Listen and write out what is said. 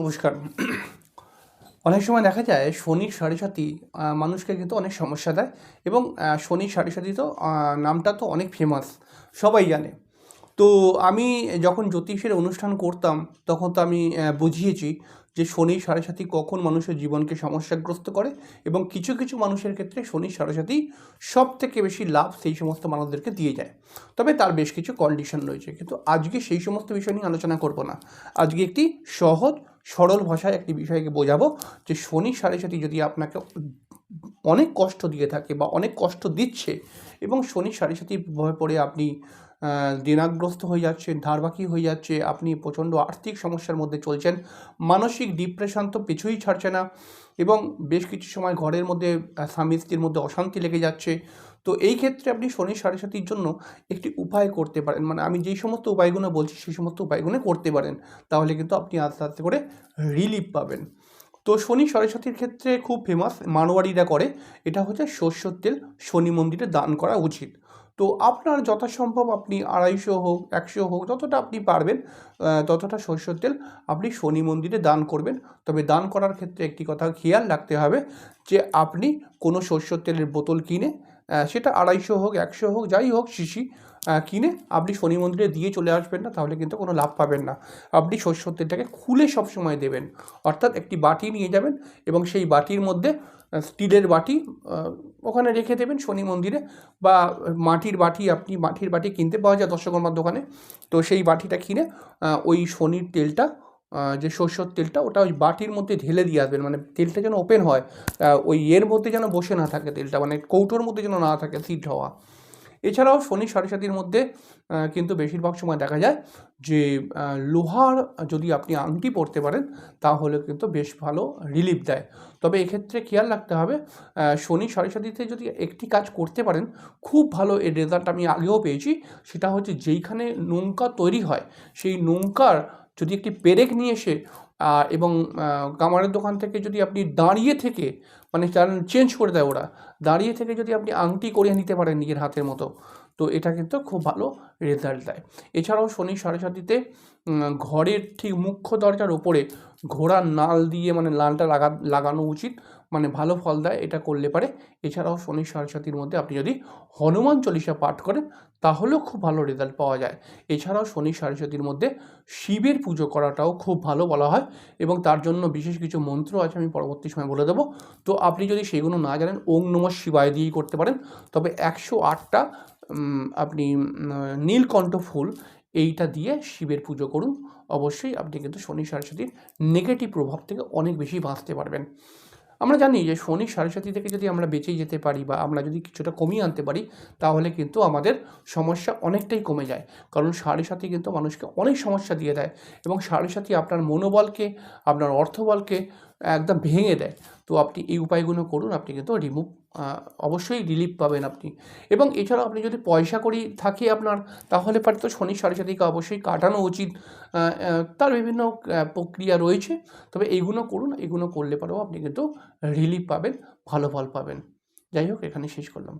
নমস্কার। অনেক সময় দেখা যায় শনির সাড়ে সাতি মানুষকে কিন্তু অনেক সমস্যা দেয় এবং শনির সাড়ে সাতি তো নামটা তো অনেক ফেমাস, সবাই জানে। তো আমি যখন জ্যোতিষের অনুষ্ঠান করতাম তখন তো আমি বুঝিয়েছি যে শনির সাড়ে সাতি কখন মানুষের জীবনকে সমস্যাগ্রস্ত করে এবং কিছু কিছু মানুষের ক্ষেত্রে শনির সাড়ে সাতি সব থেকে বেশি লাভ সেই সমস্ত মানুষদেরকে দিয়ে যায়। তবে তার বেশ কিছু কন্ডিশন রয়েছে, কিন্তু আজকে সেই সমস্ত বিষয় নিয়ে আলোচনা করব না। আজকে একটি সহজ সরল ভাষায় একটি বিষয়কে বোঝাবো যে শনির সাড়ে সাতি যদি আপনাকে অনেক কষ্ট দিয়ে থাকে বা অনেক কষ্ট দিচ্ছে এবং শনির সাড়ে সাতি প্রভাবে পড়ে আপনি ঋণগ্রস্ত হয়ে যাচ্ছেন, ধার বাকি হয়ে যাচ্ছে, আপনি প্রচণ্ড আর্থিক সমস্যার মধ্যে চলছেন, মানসিক ডিপ্রেশন তো পিছুই ছাড়ছে না এবং বেশ কিছু সময় ঘরের মধ্যে স্বামী স্ত্রীর মধ্যে অশান্তি লেগে যাচ্ছে। তো এই ক্ষেত্রে আপনি শনির সাড়ে সাতির জন্য একটি উপায় করতে পারেন, মানে আমি যেই সমস্ত উপায়গুলো বলছি সেই সমস্ত উপায়গুলো করতে পারেন, তাহলে কিন্তু আপনি আস্তে আস্তে করে রিলিফ পাবেন। তো শনি সাড়ে সাতির ক্ষেত্রে খুব ফেমাস, মারোয়াড়িরা করে, এটা হচ্ছে সর্ষের তেল শনি মন্দিরে দান করা উচিত। তো আপনার যথাসম্ভব আপনি 250 হোক 100 হোক যতটা আপনি পারবেন ততটা সর্ষের তেল আপনি শনি মন্দিরে দান করবেন। তবে দান করার ক্ষেত্রে একটি কথা খেয়াল রাখতে হবে যে আপনি কোনো সর্ষের তেলের বোতল কিনে সেটা 250 হোক 100 হোক যাই হোক শিশি কিনে আপনি শনি মন্দিরে দিয়ে চলে আসবেন না, তাহলে কিন্তু কোনো লাভ পাবেন না। আপনি সর্ষের তেলটাকে খুলে সবসময় দেবেন, অর্থাৎ একটি বাটি নিয়ে যাবেন এবং সেই বাটির মধ্যে স্টিলের বাটি ওখানে রেখে দেবেন শনি মন্দিরে, বা মাটির বাটি, আপনি মাটির বাটি কিনতে পাওয়া যায় দশকর্মার দোকানে। তো সেই বাটিটা কিনে ওই শনির তেলটা, যে সর্ষের তেলটা, ওটা ওই বাটির মধ্যে ঢেলে দিয়ে আসবেন, মানে তেলটা যেন ওপেন হয়, ওই এর মধ্যে যেন বসে না থাকে তেলটা, মানে কৌটোর মধ্যে যেন না থাকে সিড হওয়া। এছাড়াও শনি সাড়ে সাতির মধ্যে কিন্তু বেশিরভাগ সময় দেখা যায় যে লোহার যদি আপনি আংটি পরতে পারেন তাহলে কিন্তু বেশ ভালো রিলিফ দেয়। তবে এক্ষেত্রে খেয়াল রাখতে হবে, শনি সাড়ে সাতিতে যদি একটি কাজ করতে পারেন খুব ভালো এর রেজাল্ট আমি আগেও পেয়েছি। সেটা হচ্ছে যেইখানে নৌকা তৈরি হয় সেই নৌকার যদি একটি পেরেক নিয়ে এসে এবং কামারের দোকান থেকে যদি আপনি দাঁড়িয়ে থেকে, মানে চেঞ্জ করে দেয় ওরা, দাঁড়িয়ে থেকে যদি আপনি আংটি করিয়ে নিতে পারেন নিজের হাতের মতো, তো এটা কিন্তু খুব ভালো রেজাল্ট দেয়। এছাড়াও শনি সাড়ে সাতিতে ঘরের ঠিক মুখ্য দরজার ওপরে ঘোড়ার নাল দিয়ে, মানে লালটা লাগানো উচিত, মানে ভালো ফল দেয় এটা করলে পারে। এছাড়াও শনি সাড়ে সাতির মধ্যে আপনি যদি হনুমান চল্লিশা পাঠ করেন তাহলেও খুব ভালো রেজাল্ট পাওয়া যায়। এছাড়াও শনি সাড়ে সাতির মধ্যে শিবের পুজো করাটাও খুব ভালো বলা হয় এবং তার জন্য বিশেষ কিছু মন্ত্র আছে, আমি পরবর্তী সময় বলে দেবো। তো আপনি যদি সেগুলো না জানেন ওং নমঃ শিবায় দিয়েই করতে পারেন। তবে 108টা আপনি নীলকণ্ঠ ফুল এইটা দিয়ে শিবের পুজো করুন। অবশ্যই আপনি কিন্তু শনি সাড়ে সাতির নেগেটিভ প্রভাব থেকে অনেক বেশি বাঁচতে পারবেন। আমরা জানি যে শনি সাড়ে সাতি থেকে যদি আমরা বেঁচে যেতে পারি বা আমরা যদি কিছুটা কমিয়ে আনতে পারি তাহলে কিন্তু আমাদের সমস্যা অনেকটাই কমে যায়। কারণ সাড়ে সাতি কিন্তু মানুষকে অনেক সমস্যা দিয়ে দেয় এবং সাড়ে সাতি আপনার মনোবলকে, আপনার অর্থবলকে একদম ভেঙে দেয়। তো আপনি এই উপায়গুলো করুন, আপনি কিন্তু অবশ্যই রিলিফ পাবেন আপনি। এবং এছাড়াও আপনি যদি পয়সা কড়ি থাকে আপনার, তাহলে পারে তো শনি সাড়ে সাতিকে অবশ্যই কাটানো উচিত। তার বিভিন্ন প্রক্রিয়া রয়েছে, তবে এইগুলো করুন, এগুলো করলে পরেও আপনি কিন্তু রিলিফ পাবেন, ভালো ফল পাবেন। যাই হোক, এখানে শেষ করলাম।